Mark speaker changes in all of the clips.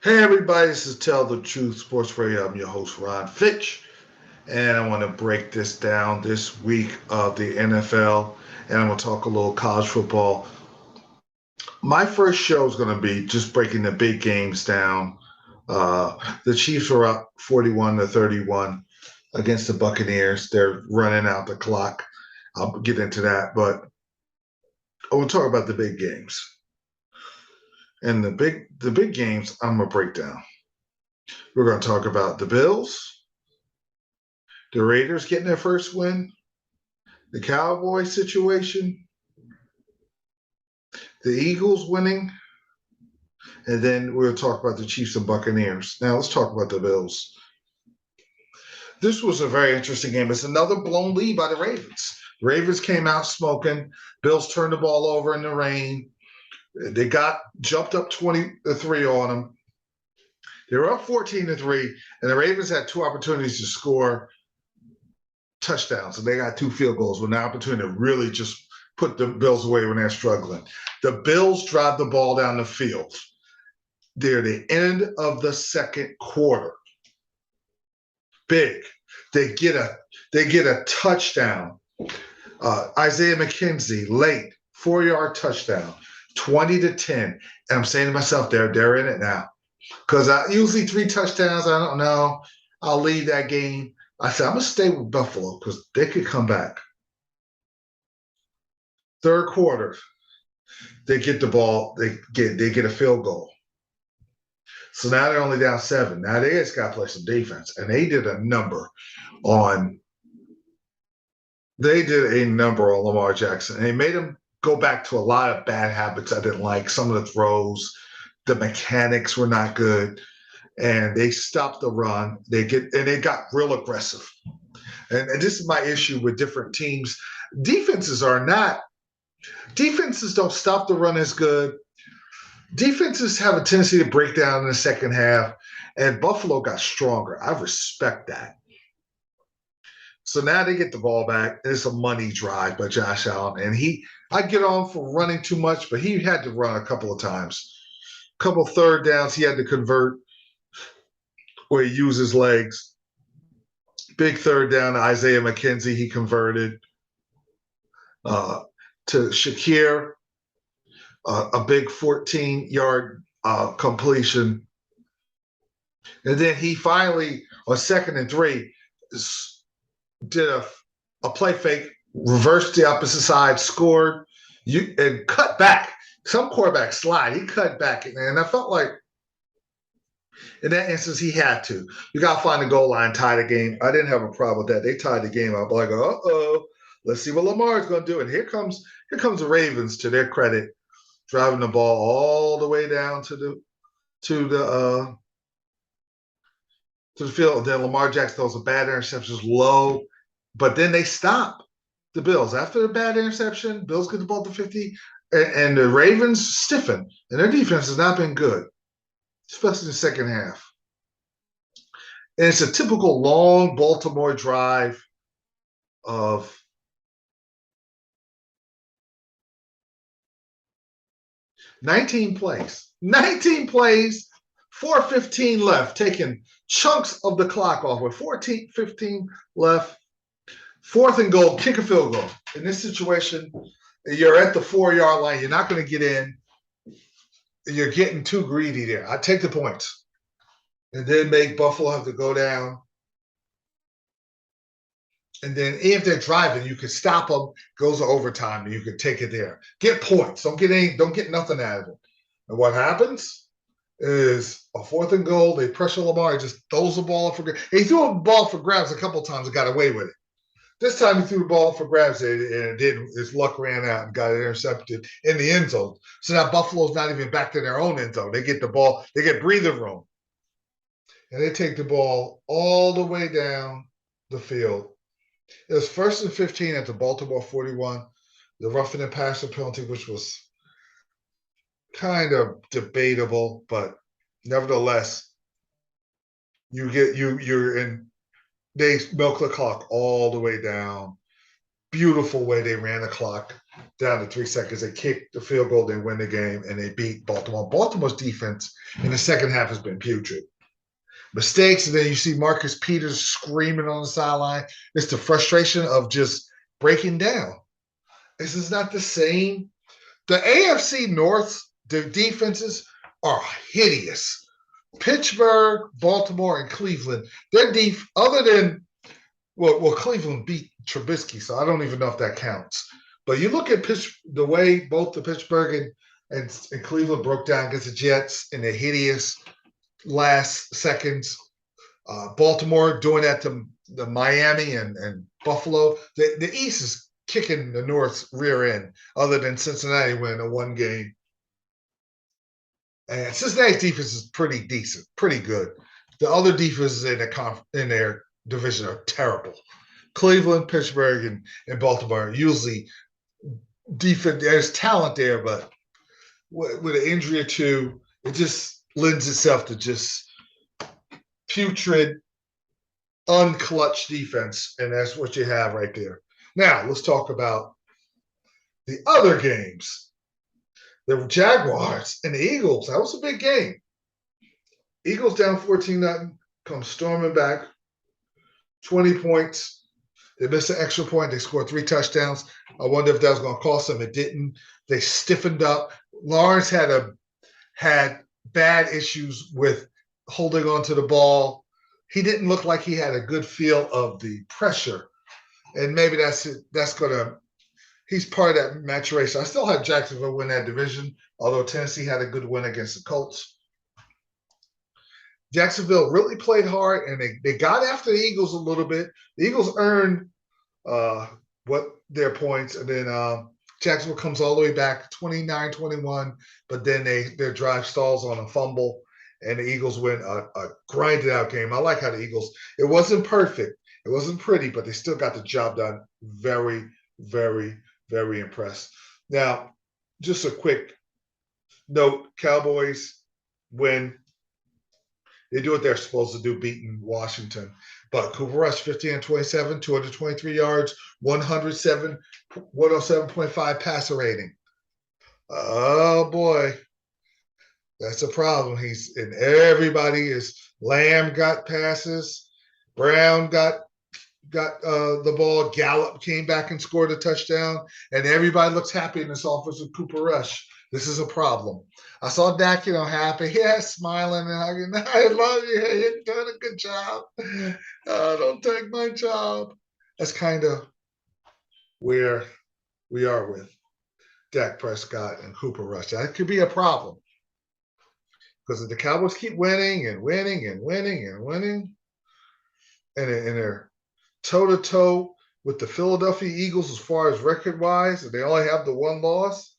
Speaker 1: Hey everybody, this is Tell the Truth Sports Radio. I'm your host Ron Fitch, and I want to break this down this week of the NFL, and I'm going to talk a little college football. My first show is going to be just breaking the big games down. The Chiefs are up 41-31 against the Buccaneers. They're running out the clock. I'll get into that, but I want to talk about the big games. And the big games I'm gonna break down. We're gonna talk about the Bills, the Raiders getting their first win, the Cowboys situation, the Eagles winning, and then we'll talk about the Chiefs and Buccaneers. Now let's talk about the Bills. This was a very interesting game. It's another blown lead by the Ravens. Ravens came out smoking. Bills turned the ball over in the rain. They got jumped up 20-3 on them. They were up 14-3, and the Ravens had two opportunities to score touchdowns, and they got two field goals with an opportunity to really just put the Bills away when they're struggling. The Bills drive the ball down the field. They're the end of the second quarter. Big. They get a touchdown. Isaiah McKenzie late 4-yard touchdown, 20-10. And I'm saying to myself, they're in it now. Because I usually 3 touchdowns, I don't know. I'll leave that game. I said, I'm going to stay with Buffalo because they could come back. Third quarter, they get the ball, they get a field goal. So now they're only down 7. Now they just got to play some defense. And they did a number on Lamar Jackson. And they made him go back to a lot of bad habits I didn't like. Some of the throws, the mechanics were not good. And they stopped the run. They got real aggressive. And this is my issue with different teams. Defenses don't stop the run as good. Defenses have a tendency to break down in the second half, and Buffalo got stronger. I respect that. So now they get the ball back. It's a money drive by Josh Allen. And I get on for running too much, but he had to run a couple of times. A couple third downs he had to convert where he used his legs. Big third down to Isaiah McKenzie, he converted. To Shakir, a big 14-yard completion. And then he finally, on 2nd and 3, did a play fake, reversed the opposite side, scored, and cut back. Some quarterbacks slide. He cut back. And I felt like in that instance, he had to. You got to find the goal line, tie the game. I didn't have a problem with that. They tied the game up. Like, uh-oh, let's see what Lamar's going to do. And here comes the Ravens, to their credit, driving the ball all the way down to the field. And then Lamar Jackson throws a bad interception low, but then they stop the Bills. After the bad interception, Bills get the ball to 50, and the Ravens stiffen, and their defense has not been good, especially in the second half. And it's a typical long Baltimore drive of 19 plays. 19 plays, 4:15 left, taking chunks of the clock off with 15 left. 4th and goal, kick a field goal. In this situation, you're at the 4-yard line. You're not going to get in. You're getting too greedy there. I take the points. And then make Buffalo have to go down. And then if they're driving, you can stop them, goes to overtime, and you can take it there. Get points. Don't get nothing out of it. And what happens is a 4th and goal. They pressure Lamar. He just throws the ball for grabs. He threw a ball for grabs a couple times and got away with it. This time he threw the ball for grabs and it didn't. His luck ran out and got it intercepted in the end zone. So now Buffalo's not even back to their own end zone. They get the ball. They get breathing room. And they take the ball all the way down the field. It was 1st and 15 at the Baltimore 41. The roughing and passer penalty, which was kind of debatable, but nevertheless, you're in. They milk the clock all the way down. Beautiful way they ran the clock. down to 3 seconds. They kick the field goal, they win the game, and they beat Baltimore. Baltimore's defense in the second half has been putrid. Mistakes, and then you see Marcus Peters screaming on the sideline. It's the frustration of just breaking down. This is not the same. The AFC North, the defenses are hideous. Pittsburgh, Baltimore, and Cleveland, their other than Cleveland beat Trubisky, so I don't even know if that counts. But you look at the way both the Pittsburgh and Cleveland broke down against the Jets in the hideous last seconds. Baltimore doing that to the Miami and Buffalo. The East is kicking the North's rear end, other than Cincinnati winning a one game. And Cincinnati's defense is pretty decent, pretty good. The other defenses in their division are terrible. Cleveland, Pittsburgh, and Baltimore usually defense. There's talent there, but with an injury or two, it just lends itself to just putrid, unclutched defense, and that's what you have right there. Now, let's talk about the other games. The Jaguars and the Eagles. That was a big game. Eagles down 14-0, come storming back, 20 points. They missed an extra point. They scored 3 touchdowns. I wonder if that was going to cost them. It didn't. They stiffened up. Lawrence had bad issues with holding on to the ball. He didn't look like he had a good feel of the pressure. And maybe that's it. He's part of that maturation. I still have Jacksonville win that division, although Tennessee had a good win against the Colts. Jacksonville really played hard, and they got after the Eagles a little bit. The Eagles earned their points, and then Jacksonville comes all the way back 29-21, but then their drive stalls on a fumble, and the Eagles win a grinded out game. I like how the Eagles, it wasn't perfect. It wasn't pretty, but they still got the job done. Very, very, very impressed. Now, just a quick note, Cowboys win. They do what they're supposed to do, beating Washington. But Cooper Rush, 15-27, 223 yards, 107.5 passer rating. Oh, boy. That's a problem. And everybody is, Lamb got passes. Brown got the ball. Gallup came back and scored a touchdown. And everybody looks happy in this offense with Cooper Rush. This is a problem. I saw Dak, happy. Yeah, smiling and hugging. I love you. You're doing a good job. Don't take my job. That's kind of where we are with Dak Prescott and Cooper Rush. That could be a problem. Because if the Cowboys keep winning and winning and winning and winning, and they're toe-to-toe with the Philadelphia Eagles as far as record-wise, and they only have the one loss,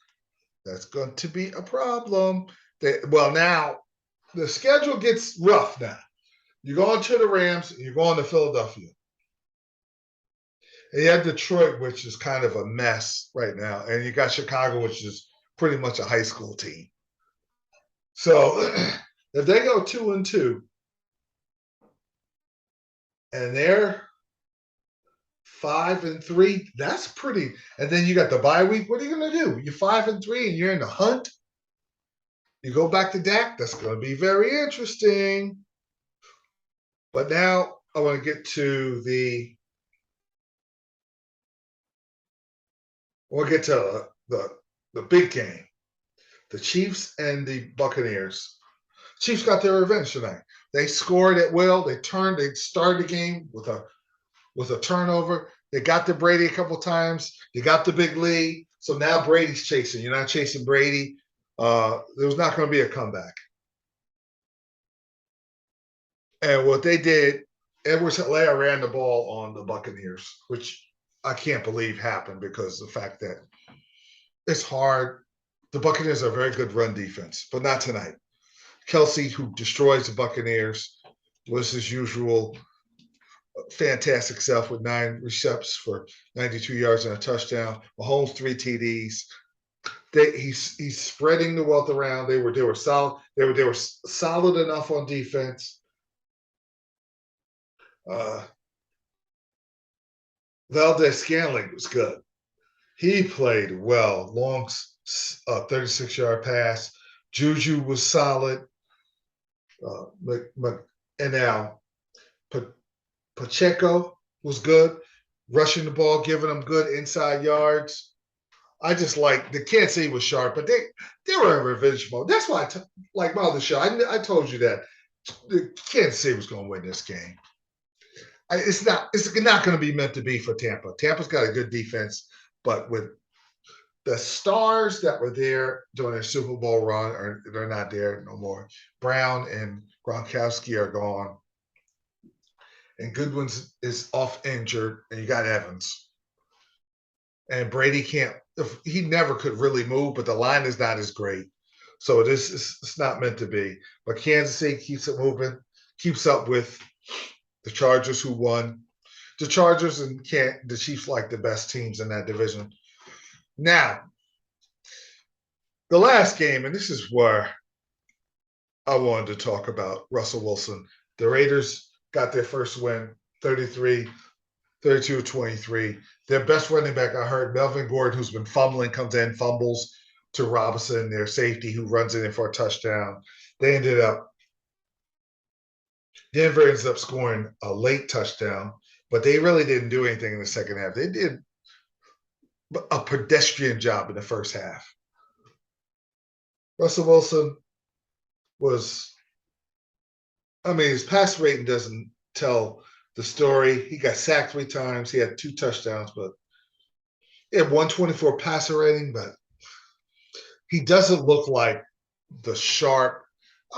Speaker 1: that's going to be a problem. Now, the schedule gets rough now. You're going to the Rams, and you're going to Philadelphia. And you have Detroit, which is kind of a mess right now. And you got Chicago, which is pretty much a high school team. So if they go 2-2, and they're 5-3, that's pretty. And then you got the bye week. What are you going to do? You're 5-3 and you're in the hunt. You go back to Dak. That's going to be very interesting. But now I want to get to the big game. The Chiefs and the Buccaneers. Chiefs got their revenge tonight. They scored at will. They started the game with a turnover. They got to Brady a couple times. They got the big lead. So now Brady's chasing. You're not chasing Brady. There's not going to be a comeback. And what they did, Edwards-Helaire ran the ball on the Buccaneers, which I can't believe happened because of the fact that it's hard. The Buccaneers are a very good run defense, but not tonight. Kelsey, who destroys the Buccaneers, was his usual fantastic self with 9 receptions for 92 yards and a touchdown. Mahomes 3 TDs. He's spreading the wealth around. They were solid. They were solid enough on defense. Valdez Scantling was good. He played well. Long 36-yard pass. Juju was solid. And now Pacheco was good, rushing the ball, giving them good inside yards. I just like the Kansas City was sharp, but they were in revenge mode. That's why like my other show. I told you that the Kansas City was going to win this game. It's not going to be meant to be for Tampa. Tampa's got a good defense, but with the stars that were there during their Super Bowl run, they're not there no more. Brown and Gronkowski are gone, and Goodwin's is off injured, and you got Evans. And Brady can't. He never could really move, but the line is not as great. So it's not meant to be. But Kansas City keeps it moving, keeps up with the Chargers, who won. The Chargers and the Chiefs like the best teams in that division. Now, the last game, and this is where I wanted to talk about Russell Wilson. The Raiders got their first win, 32-23. Their best running back, I heard, Melvin Gordon, who's been fumbling, comes in, fumbles to Robinson, their safety, who runs it in for a touchdown. Denver ends up scoring a late touchdown, but they really didn't do anything in the second half. They did a pedestrian job in the first half. Russell Wilson his pass rating doesn't tell the story. He got sacked 3 times. He had 2 touchdowns, but he had 124 passer rating, but he doesn't look like the sharp.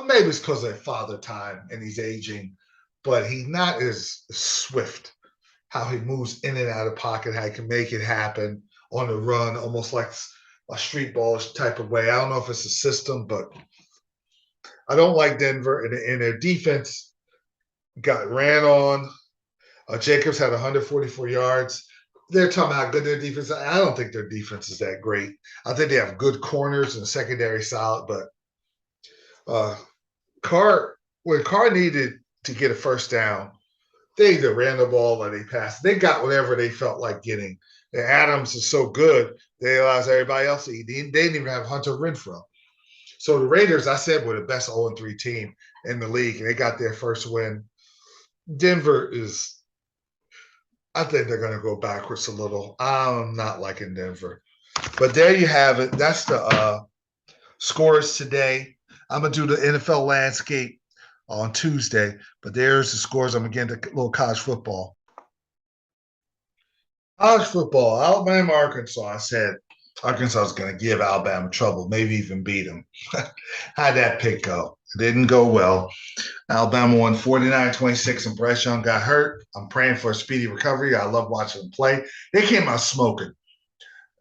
Speaker 1: Maybe it's because of father time and he's aging, but he's not as swift. How he moves in and out of pocket, how he can make it happen on the run, almost like a street ballish type of way. I don't know if it's a system, but I don't like Denver. And their defense got ran on. Jacobs had 144 yards. They're talking about how good their defense is. I don't think their defense is that great. I think they have good corners and secondary solid, but when Carr needed to get a first down, they either ran the ball or they passed. They got whatever they felt like getting. And Adams is so good, they allows everybody else to eat. They didn't even have Hunter Renfrow. So the Raiders, I said, were the best 0-3 team in the league, and they got their first win. Denver I think they're going to go backwards a little. I'm not liking Denver. But there you have it. That's the scores today. I'm going to do the NFL landscape on Tuesday, but there's the scores. I'm going to get a little college football. College football, Alabama, Arkansas. I said Arkansas is going to give Alabama trouble, maybe even beat them. How'd that pick go? It didn't go well. Alabama won 49-26, and Bryce Young got hurt. I'm praying for a speedy recovery. I love watching them play. They came out smoking.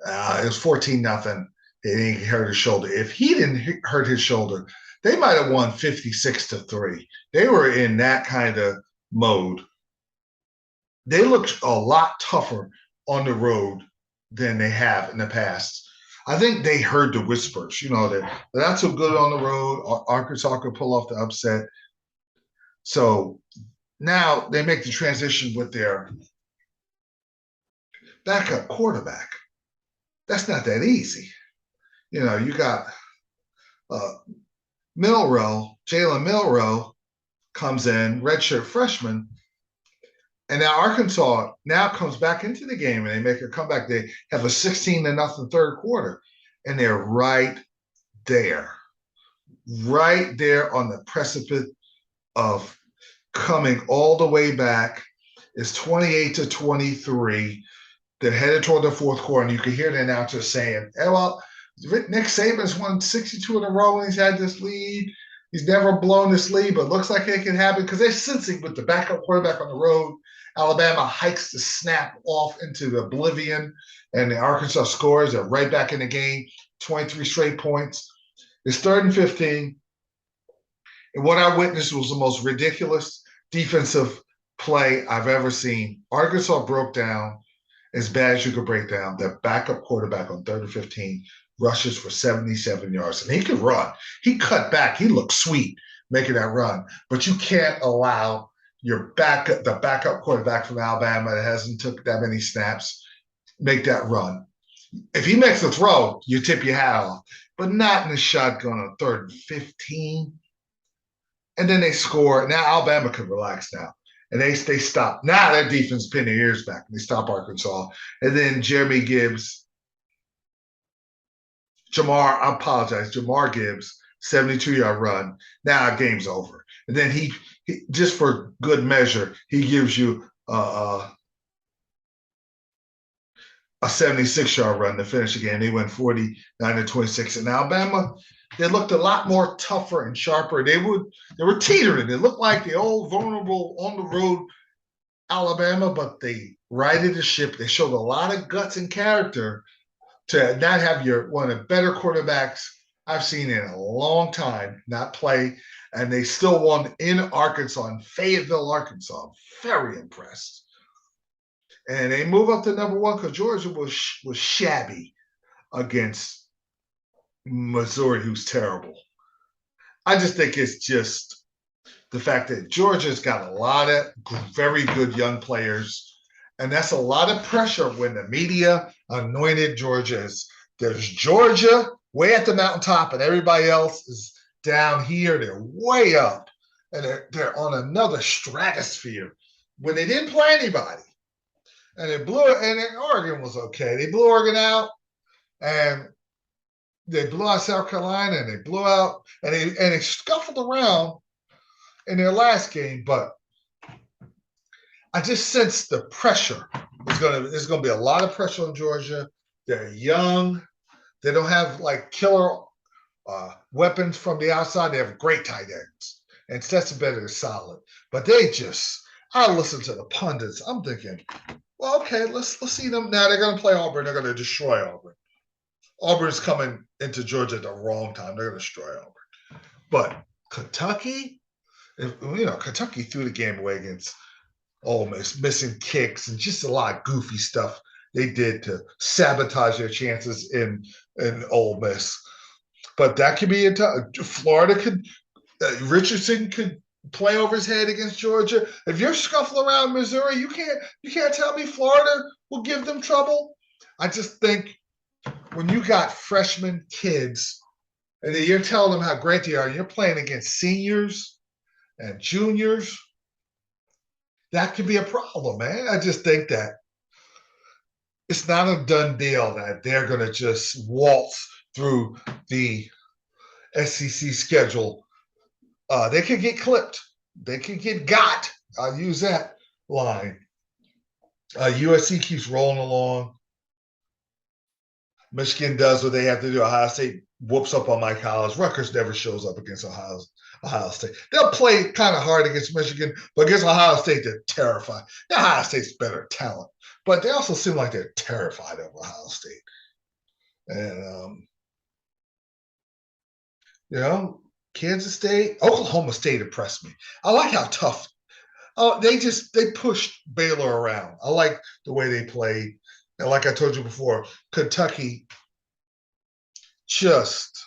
Speaker 1: It was 14-0. He hurt his shoulder. If he didn't hurt his shoulder, they might have won 56-3. They were in that kind of mode. They looked a lot tougher on the road than they have in the past. I think they heard the whispers, they're not so good on the road. Arkansas could pull off the upset. So now they make the transition with their backup quarterback. That's not that easy. You got Jalen Milroe comes in, redshirt freshman, and now Arkansas now comes back into the game and they make a comeback. They have a 16-0 third quarter, and they're right there on the precipice of coming all the way back. It's 28-23. They're headed toward the fourth quarter, and you can hear the announcer saying, well, Nick Saban's won 62 in a row when he's had this lead. He's never blown this lead, but looks like it can happen because they're sensing with the backup quarterback on the road. Alabama hikes the snap off into the oblivion, and the Arkansas scores. They're right back in the game, 23 straight points. It's 3rd and 15. And what I witnessed was the most ridiculous defensive play I've ever seen. Arkansas broke down as bad as you could break down. Their backup quarterback on 3rd and 15 rushes for 77 yards. And he could run. He cut back. He looked sweet making that run. But you can't allow the backup quarterback from Alabama that hasn't took that many snaps, make that run. If he makes a throw, you tip your hat off, but not in the shotgun on 3rd and 15. And then they score. Now Alabama can relax now. And they stop. Now that defense pin their ears back. They stop Arkansas. And then Jeremy Gibbs, I apologize, Jamar Gibbs, 72-yard run. Now game's over. And then he just for good measure, he gives you a 76-yard run to finish the game. They went 49-26. And Alabama, they looked a lot more tougher and sharper. They were teetering. They looked like the old vulnerable on the road Alabama, but they righted the ship. They showed a lot of guts and character to not have one of the better quarterbacks I've seen in a long time not play. And they still won in Arkansas, in Fayetteville, Arkansas. Very impressed. And they move up to number one because Georgia was shabby against Missouri, who's terrible. I just think it's just the fact that Georgia's got a lot of very good young players, and that's a lot of pressure when the media anointed Georgia as there's Georgia way at the mountaintop and everybody else is down here. They're way up, and they're on another stratosphere when they didn't play anybody. And they blew it, and Oregon was okay. They blew Oregon out, and they blew out South Carolina, and they blew out, and they scuffled around in their last game. But I just sense the pressure. There's gonna be a lot of pressure on Georgia. They're young. They don't have like killer weapons from the outside. They have great tight ends, and Stetson Bennett is solid. But I listen to the pundits. I'm thinking, well, okay, let's see them. Now they're going to play Auburn. They're going to destroy Auburn. Auburn's coming into Georgia at the wrong time. They're going to destroy Auburn. But Kentucky, Kentucky threw the game away against Ole Miss, missing kicks and just a lot of goofy stuff they did to sabotage their chances in Ole Miss. But that could be Florida could Richardson could play over his head against Georgia. If you're scuffling around Missouri, you can't tell me Florida will give them trouble. I just think when you got freshman kids and you're telling them how great they are, and you're playing against seniors and juniors, that could be a problem, man. I just think that it's not a done deal that they're going to just waltz through the SEC schedule. They could get clipped. They could get got. I'll use that line. USC keeps rolling along. Michigan does what they have to do. Ohio State whoops up on Mike Collins. Rutgers never shows up against Ohio State. They'll play kind of hard against Michigan, but against Ohio State, they're terrified. Now, Ohio State's better talent, but they also seem like they're terrified of Ohio State. And, Kansas State, Oklahoma State impressed me. I like how tough. Oh, they pushed Baylor around. I like the way they played. And like I told you before, Kentucky just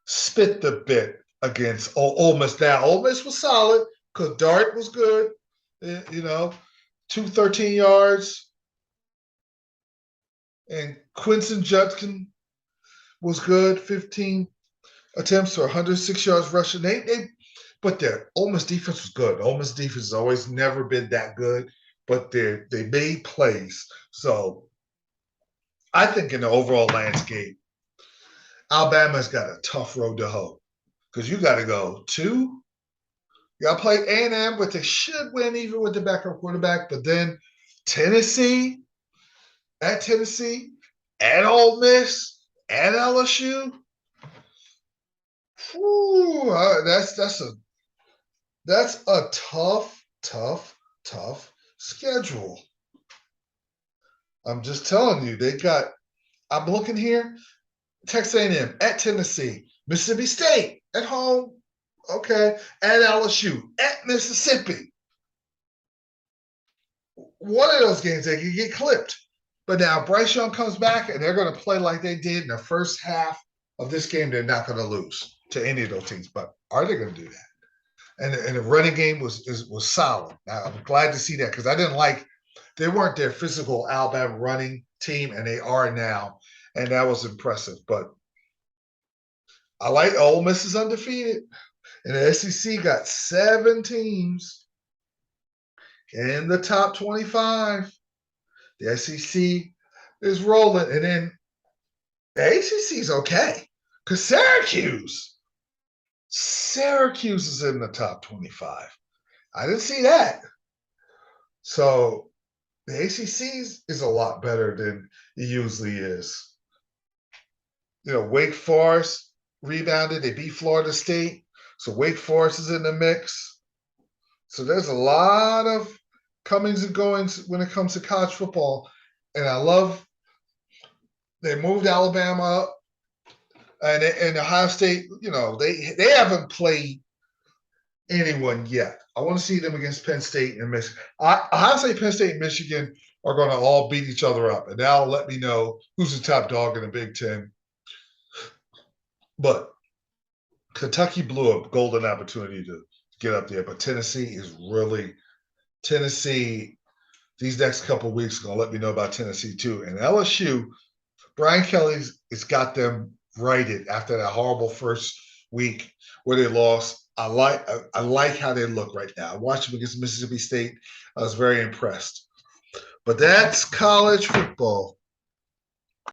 Speaker 1: spit the bit against Ole Miss. Now, Ole Miss was solid because Dart was good, 213 yards. And Quinton Judkins was good, 15 attempts for 106 yards rushing. But their Ole Miss defense was good. Ole Miss defense has always never been that good, but they made plays. So I think in the overall landscape, Alabama's got a tough road to hoe because you got to go you got to play A&M, but they should win even with the backup quarterback. But then Tennessee, at Ole Miss, at LSU. Whew, that's a tough schedule. I'm just telling you, I'm looking here, Texas A&M, at Tennessee, Mississippi State, at home, okay, at LSU, at Mississippi. One of those games, they can get clipped. But now Bryce Young comes back, and they're going to play like they did in the first half of this game. They're not going to lose to any of those teams. But are they going to do that? And the running game was solid. Now, I'm glad to see that because I didn't like – they weren't their physical Alabama running team, and they are now. and that was impressive. But I like Ole Miss is undefeated, and the SEC got 7 teams in the top 25. The SEC is rolling, and then the ACC is okay because Syracuse is in the top 25. I didn't see that. So the ACC is a lot better than it usually is. Wake Forest rebounded. They beat Florida State. So Wake Forest is in the mix. So there's a lot of comings and goings when it comes to college football. And I love they moved Alabama up. And Ohio State, they haven't played anyone yet. I want to see them against Penn State and Michigan. Ohio State, Penn State, and Michigan are going to all beat each other up, and that'll let me know who's the top dog in the Big Ten. But Kentucky blew a golden opportunity to get up there, but Tennessee. These next couple of weeks are going to let me know about Tennessee too. And LSU, Brian Kelly's got them righted after that horrible first week where they lost. I like how they look right now. I watched them against Mississippi State. I was very impressed. But that's college football.